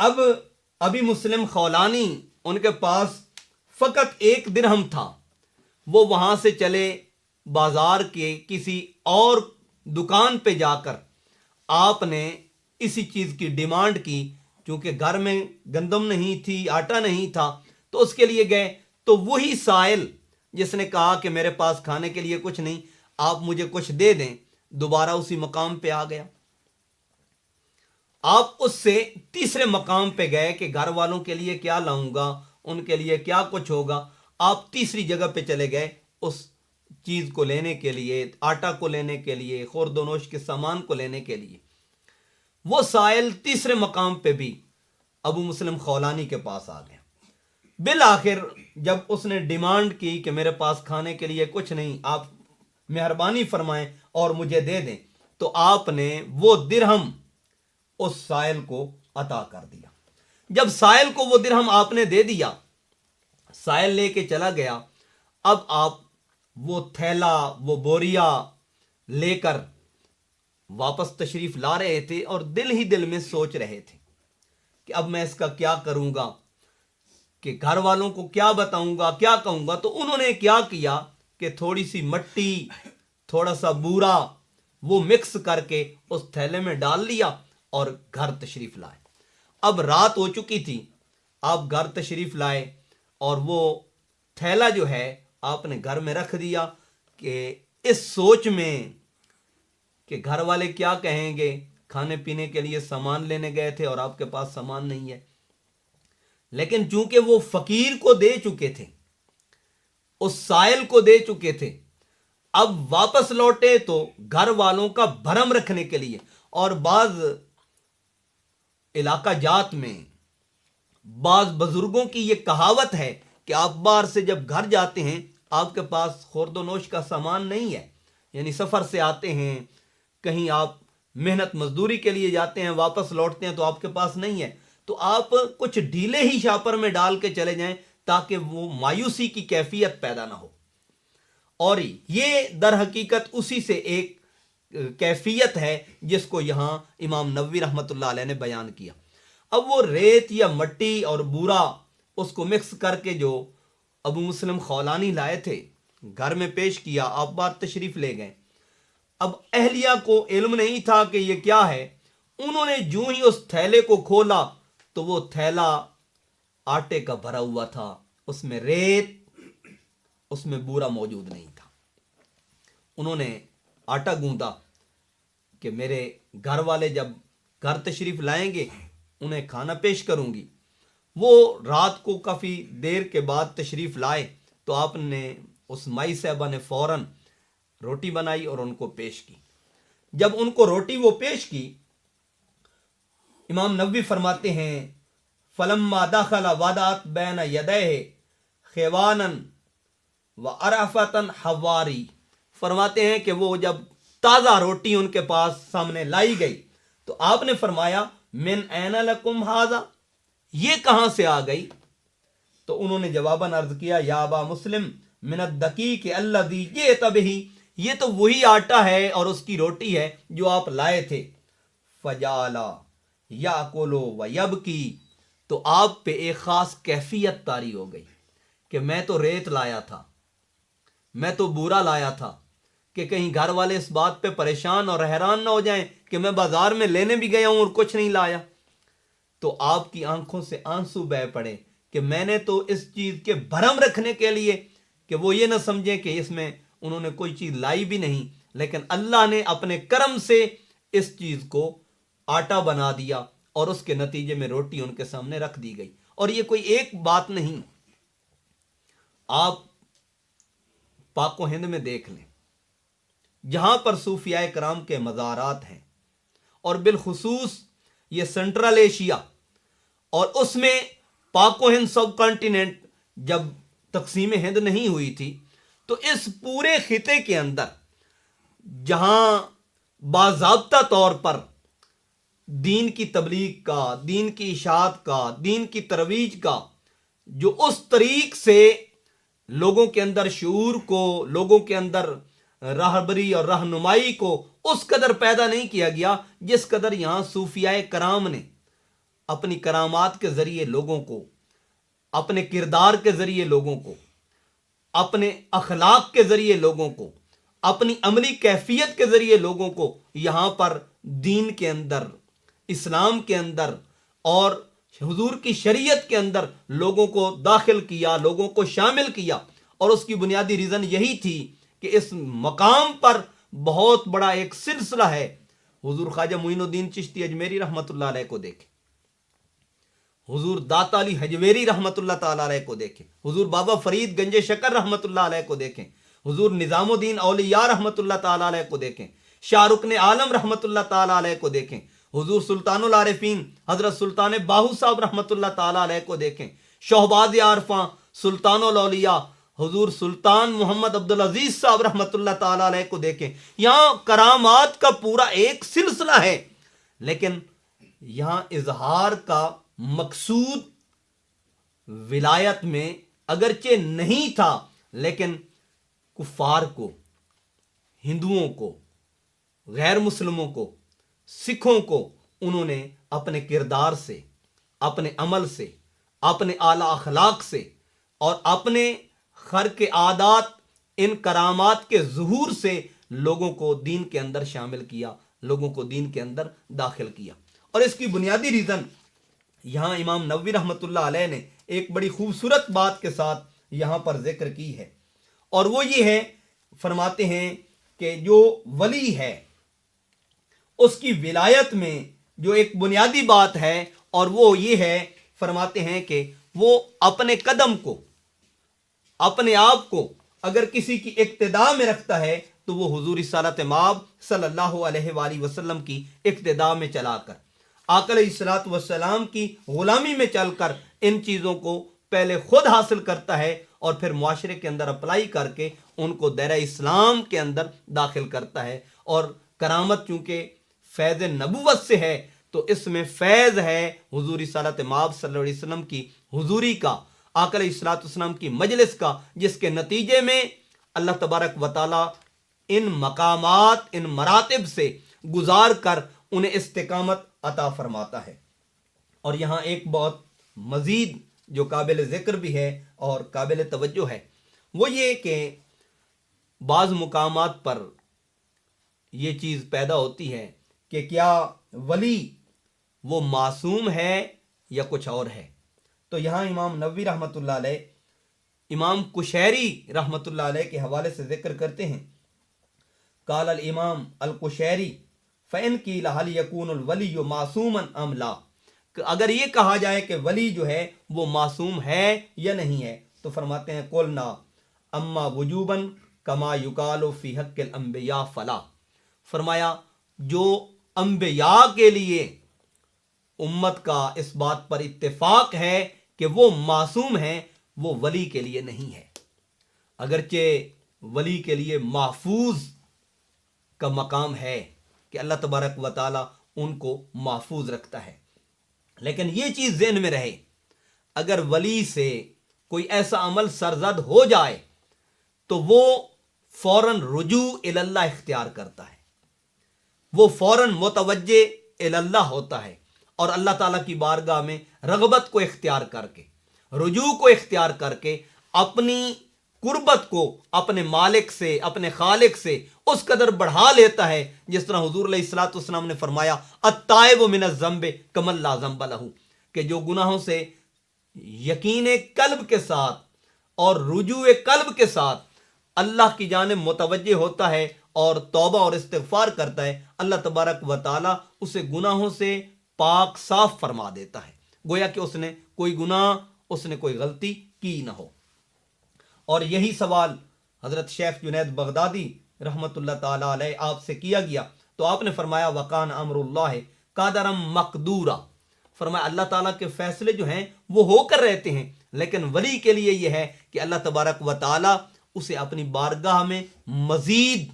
اب ابی مسلم خولانی ان کے پاس فقط 1 درہم تھا. وہ وہاں سے چلے بازار کے کسی اور دکان پہ جا کر آپ نے اسی چیز کی ڈیمانڈ کی. چونکہ گھر میں گندم نہیں تھی، آٹا نہیں تھا، تو اس کے لیے گئے. تو وہی سائل جس نے کہا کہ میرے پاس کھانے کے لیے کچھ نہیں، آپ مجھے کچھ دے دیں، دوبارہ اسی مقام پہ آ گیا. آپ اس سے تیسرے مقام پہ گئے کہ گھر والوں کے لیے کیا لاؤں گا، ان کے لیے کیا کچھ ہوگا. آپ تیسری جگہ پہ چلے گئے اس چیز کو لینے کے لیے، آٹا کو لینے کے لیے، خورد و نوش کے سامان کو لینے کے لیے. وہ سائل تیسرے مقام پہ بھی ابو مسلم خولانی کے پاس آ گیا. بالآخر جب اس نے ڈیمانڈ کی کہ میرے پاس کھانے کے لیے کچھ نہیں، آپ مہربانی فرمائیں اور مجھے دے دیں، تو آپ نے وہ درہم اس سائل کو عطا کر دیا. جب سائل کو وہ درہم آپ نے دے دیا، سائل لے کے چلا گیا. اب آپ وہ تھیلا، وہ بوریا لے کر واپس تشریف لا رہے تھے اور دل ہی دل میں سوچ رہے تھے کہ اب میں اس کا کیا کروں گا، کہ گھر والوں کو کیا بتاؤں گا، کیا کہوں گا. تو انہوں نے کیا کیا کہ تھوڑی سی مٹی، تھوڑا سا بورا وہ مکس کر کے اس تھیلے میں ڈال لیا اور گھر تشریف لائے. اب رات ہو چکی تھی، آپ گھر تشریف لائے اور وہ تھیلا جو ہے آپ نے گھر میں رکھ دیا کہ اس سوچ میں کہ گھر والے کیا کہیں گے، کھانے پینے کے لیے سامان لینے گئے تھے اور آپ کے پاس سامان نہیں ہے. لیکن چونکہ وہ فقیر کو دے چکے تھے، اس سائل کو دے چکے تھے، اب واپس لوٹے تو گھر والوں کا بھرم رکھنے کے لیے. اور بعض علاقہ جات میں بعض بزرگوں کی یہ کہاوت ہے کہ آپ باہر سے جب گھر جاتے ہیں، آپ کے پاس خورد و نوش کا سامان نہیں ہے، یعنی سفر سے آتے ہیں، کہیں آپ محنت مزدوری کے لیے جاتے ہیں، واپس لوٹتے ہیں تو آپ کے پاس نہیں ہے، تو آپ کچھ ڈھیلے ہی شاپر میں ڈال کے چلے جائیں تاکہ وہ مایوسی کی کیفیت پیدا نہ ہو. اور یہ در حقیقت اسی سے ایک کیفیت ہے جس کو یہاں امام نووی رحمۃ اللہ علیہ نے بیان کیا. اب وہ ریت یا مٹی اور بورا اس کو مکس کر کے جو ابو مسلم خولانی لائے تھے گھر میں پیش کیا. آپ بار تشریف لے گئے. اب اہلیہ کو علم نہیں تھا کہ یہ کیا ہے. انہوں نے جو ہی اس تھیلے کو کھولا تو وہ تھیلا آٹے کا بھرا ہوا تھا، اس میں ریت، اس میں بورا موجود نہیں تھا. انہوں نے آٹا گوندا کہ میرے گھر والے جب گھر تشریف لائیں گے انہیں کھانا پیش کروں گی. وہ رات کو کافی دیر کے بعد تشریف لائے تو آپ نے اس مائی صاحبہ نے فوراً روٹی بنائی اور ان کو پیش کی. جب ان کو روٹی وہ پیش کی، امام نووی فرماتے ہیں فلما دخل وضعت بین یدیہ خوانا وعرفۃ حواری. فرماتے ہیں کہ وہ جب تازہ روٹی ان کے پاس سامنے لائی گئی تو آپ نے فرمایا من این لکم ھذا، یہ کہاں سے آ گئی؟ تو انہوں نے جواباً عرض کیا یا ابا مسلم من الدقیق الذی جئت بہ، یہ تو وہی آٹا ہے اور اس کی روٹی ہے جو آپ لائے تھے. فجعل یاکل ویبکی، تو آپ پہ ایک خاص کیفیت طاری ہو گئی کہ میں تو ریت لایا تھا، میں تو بورا لایا تھا، کہ کہیں گھر والے اس بات پہ پریشان اور حیران نہ ہو جائیں کہ میں بازار میں لینے بھی گیا ہوں اور کچھ نہیں لایا. تو آپ کی آنکھوں سے آنسو بہہ پڑے کہ میں نے تو اس چیز کے بھرم رکھنے کے لیے کہ وہ یہ نہ سمجھیں کہ اس میں انہوں نے کوئی چیز لائی بھی نہیں، لیکن اللہ نے اپنے کرم سے اس چیز کو آٹا بنا دیا اور اس کے نتیجے میں روٹی ان کے سامنے رکھ دی گئی. اور یہ کوئی ایک بات نہیں، آپ پاک و ہند میں دیکھ لیں جہاں پر صوفیاء کرام کے مزارات ہیں، اور بالخصوص یہ سنٹرل ایشیا اور اس میں پاک و ہند سب کانٹیننٹ جب تقسیم ہند نہیں ہوئی تھی تو اس پورے خطے کے اندر جہاں باضابطہ طور پر دین کی تبلیغ کا، دین کی اشاعت کا، دین کی ترویج کا جو اس طریق سے لوگوں کے اندر شعور کو، لوگوں کے اندر راہبری اور رہنمائی کو اس قدر پیدا نہیں کیا گیا جس قدر یہاں صوفیاء کرام نے اپنی کرامات کے ذریعے لوگوں کو، اپنے کردار کے ذریعے لوگوں کو، اپنے اخلاق کے ذریعے لوگوں کو، اپنی عملی کیفیت کے ذریعے لوگوں کو یہاں پر دین کے اندر، اسلام کے اندر اور حضور کی شریعت کے اندر لوگوں کو داخل کیا، لوگوں کو شامل کیا. اور اس کی بنیادی ریزن یہی تھی کہ اس مقام پر بہت بڑا ایک سلسلہ ہے. حضور خواجہ معین الدین چشتی اجمیری رحمۃ اللہ علیہ کو دیکھیں، حضور داتا علی حجویری رحمۃ اللہ تعالی علیہ کو دیکھیں، حضور بابا فرید گنج شکر رحمۃ اللہ علیہ کو دیکھیں، حضور نظام الدین اولیاء رحمۃ اللہ تعالی علیہ کو دیکھیں، شاہ رکن عالم رحمۃ اللہ تعالی علیہ کو دیکھیں، حضور سلطان العارفین حضرت سلطان باہو صاحب رحمۃ اللہ تعالی علیہ کو دیکھیں، شہباز عارفاں سلطان الاولیاء حضور سلطان محمد عبدالعزیز صاحب رحمۃ اللہ تعالی علیہ کو دیکھیں. یہاں کرامات کا پورا ایک سلسلہ ہے، لیکن یہاں اظہار کا مقصود ولایت میں اگرچہ نہیں تھا، لیکن کفار کو، ہندوؤں کو، غیر مسلموں کو، سکھوں کو انہوں نے اپنے کردار سے، اپنے عمل سے، اپنے اعلیٰ اخلاق سے اور اپنے خرق عادات، ان کرامات کے ظہور سے لوگوں کو دین کے اندر شامل کیا، لوگوں کو دین کے اندر داخل کیا. اور اس کی بنیادی ریزن یہاں امام نووی رحمۃ اللہ علیہ نے ایک بڑی خوبصورت بات کے ساتھ یہاں پر ذکر کی ہے، اور وہ یہ ہے، فرماتے ہیں کہ جو ولی ہے اس کی ولایت میں جو ایک بنیادی بات ہے، اور وہ یہ ہے، فرماتے ہیں کہ وہ اپنے قدم کو، اپنے آپ کو اگر کسی کی اقتداء میں رکھتا ہے تو وہ حضور رسالت مآب صلی اللہ علیہ وآلہ وسلم کی اقتداء میں چلا کر، آقا علیہ الصلوۃ والسلام کی غلامی میں چل کر ان چیزوں کو پہلے خود حاصل کرتا ہے اور پھر معاشرے کے اندر اپلائی کر کے ان کو دائرہ اسلام کے اندر داخل کرتا ہے. اور کرامت چونکہ فیض نبوت سے ہے تو اس میں فیض ہے حضور رسالت مآب صلی اللہ علیہ وسلم کی حضوری کا، آقا علیہ الصلوۃ والسلام کی مجلس کا، جس کے نتیجے میں اللہ تبارک و تعالی ان مقامات، ان مراتب سے گزار کر انہیں استقامت عطا فرماتا ہے. اور یہاں ایک بہت مزید جو قابل ذکر بھی ہے اور قابل توجہ ہے، وہ یہ کہ بعض مقامات پر یہ چیز پیدا ہوتی ہے کہ کیا ولی وہ معصوم ہے یا کچھ اور ہے. تو یہاں امام نووی رحمۃ اللہ علیہ امام قشیری رحمۃ اللہ علیہ کے حوالے سے ذکر کرتے ہیں، قال الامام القشیری فَإِنْ قِيلَ هَلْ يَكُونُ الْوَلِيُّ مَعْصُومًا أَمْ لَا، کہ اگر یہ کہا جائے کہ ولی جو ہے وہ معصوم ہے یا نہیں ہے، تو فرماتے ہیں قُلْنَا أَمَّا وُجُوبًا كَمَا يُقَالُ فِي حَقِّ الْأَنْبِيَاءِ فَلَا، فرمایا جو انبیاء کے لیے امت کا اس بات پر اتفاق ہے کہ وہ معصوم ہیں، وہ ولی کے لیے نہیں ہے. اگرچہ ولی کے لیے محفوظ کا مقام ہے کہ اللہ تبارک و تعالی ان کو محفوظ رکھتا ہے، لیکن یہ چیز ذہن میں رہے، اگر ولی سے کوئی ایسا عمل سرزد ہو جائے تو وہ فوراً رجوع اللہ اختیار کرتا ہے، وہ فوراً متوجہ اللہ ہوتا ہے اور اللہ تعالیٰ کی بارگاہ میں رغبت کو اختیار کر کے، رجوع کو اختیار کر کے اپنی قربت کو اپنے مالک سے، اپنے خالق سے اس قدر بڑھا لیتا ہے جس طرح حضور علیہ الصلوۃ والسلام نے فرمایا التائب من الذنب کمن لا ذنب لہ، کہ جو گناہوں سے یقین قلب کے ساتھ اور رجوع قلب کے ساتھ اللہ کی جانب متوجہ ہوتا ہے اور توبہ اور استغفار کرتا ہے، اللہ تبارک و تعالی اسے گناہوں سے پاک صاف فرما دیتا ہے، گویا کہ اس نے کوئی گناہ، اس نے کوئی غلطی کی نہ ہو. اور یہی سوال حضرت شیخ جنید بغدادی رحمۃ اللہ تعالی علیہ آپ سے کیا گیا تو آپ نے فرمایا وکان امر اللہ قادرم مقدورا، فرمایا اللہ تعالیٰ کے فیصلے جو ہیں وہ ہو کر رہتے ہیں، لیکن ولی کے لیے یہ ہے کہ اللہ تبارک و تعالی اسے اپنی بارگاہ میں مزید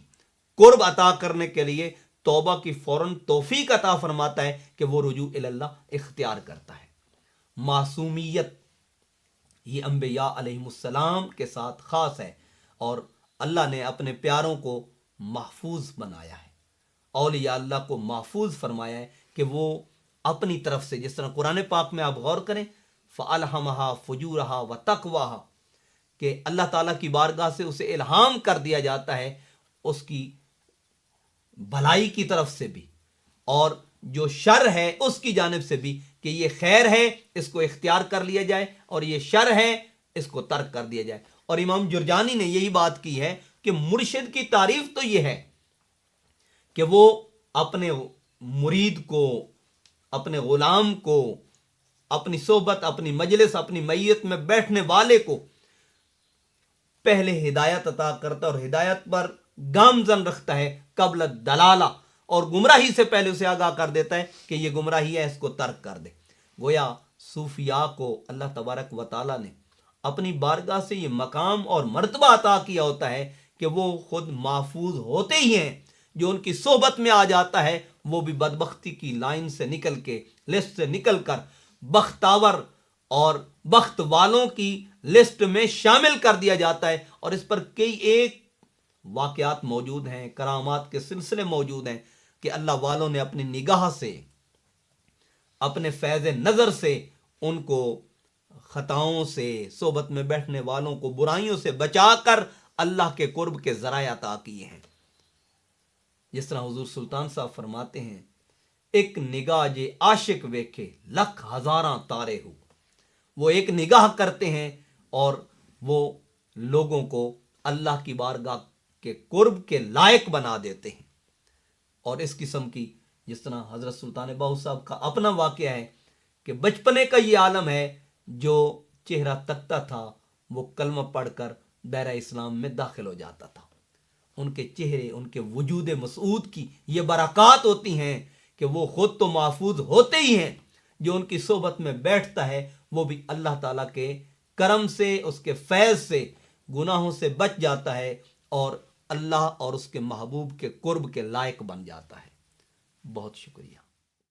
قرب عطا کرنے کے لیے توبہ کی فوراً توفیق عطا فرماتا ہے کہ وہ رجوع اللہ اختیار کرتا ہے. معصومیت یہ انبیاء علیہ السلام کے ساتھ خاص ہے، اور اللہ نے اپنے پیاروں کو محفوظ بنایا ہے، اولیاء اللہ کو محفوظ فرمایا ہے کہ وہ اپنی طرف سے، جس طرح قرآن پاک میں آپ غور کریں فَأَلْهَمَهَا فُجُورَهَا وَتَقْوَاهَا، کہ اللہ تعالیٰ کی بارگاہ سے اسے الہام کر دیا جاتا ہے اس کی بھلائی کی طرف سے بھی اور جو شر ہے اس کی جانب سے بھی، کہ یہ خیر ہے اس کو اختیار کر لیا جائے اور یہ شر ہے اس کو ترک کر دیا جائے۔ اور امام جرجانی نے یہی بات کی ہے کہ مرشد کی تعریف تو یہ ہے کہ وہ اپنے مرید کو، اپنے غلام کو، اپنی صحبت، اپنی مجلس، اپنی میت میں بیٹھنے والے کو پہلے ہدایت عطا کرتا اور ہدایت پر گامزن رکھتا ہے قبل الدلالہ، اور گمراہی سے پہلے اسے آگاہ کر دیتا ہے کہ یہ گمراہی ہے، اس کو ترک کر دے۔ گویا صوفیاء کو اللہ تبارک و تعالیٰ نے اپنی بارگاہ سے یہ مقام اور مرتبہ عطا کیا ہوتا ہے کہ وہ خود محفوظ ہوتے ہی ہیں، جو ان کی صحبت میں آ جاتا ہے وہ بھی بدبختی کی لائن سے نکل کے، لسٹ سے نکل کر بختاور اور بخت والوں کی لسٹ میں شامل کر دیا جاتا ہے۔ اور اس پر کئی ایک واقعات موجود ہیں، کرامات کے سلسلے موجود ہیں کہ اللہ والوں نے اپنی نگاہ سے، اپنے فیض نظر سے ان کو خطاؤں سے، صحبت میں بیٹھنے والوں کو برائیوں سے بچا کر اللہ کے قرب کے ذرائع عطا کیے ہیں۔ جس طرح حضور سلطان صاحب فرماتے ہیں ایک نگاہ جے عاشق ویکھے لکھ ہزاراں تارے ہو، وہ ایک نگاہ کرتے ہیں اور وہ لوگوں کو اللہ کی بارگاہ کے قرب کے لائق بنا دیتے ہیں۔ اور اس قسم کی، جس طرح حضرت سلطان باہو صاحب کا اپنا واقعہ ہے کہ بچپنے کا یہ عالم ہے، جو چہرہ تکتا تھا وہ کلمہ پڑھ کر دائرہ اسلام میں داخل ہو جاتا تھا۔ ان کے چہرے، ان کے وجود مسعود کی یہ برکات ہوتی ہیں کہ وہ خود تو محفوظ ہوتے ہی ہیں، جو ان کی صحبت میں بیٹھتا ہے وہ بھی اللہ تعالیٰ کے کرم سے، اس کے فیض سے گناہوں سے بچ جاتا ہے اور اللہ اور اس کے محبوب کے قرب کے لائق بن جاتا ہے۔ بہت شکریہ۔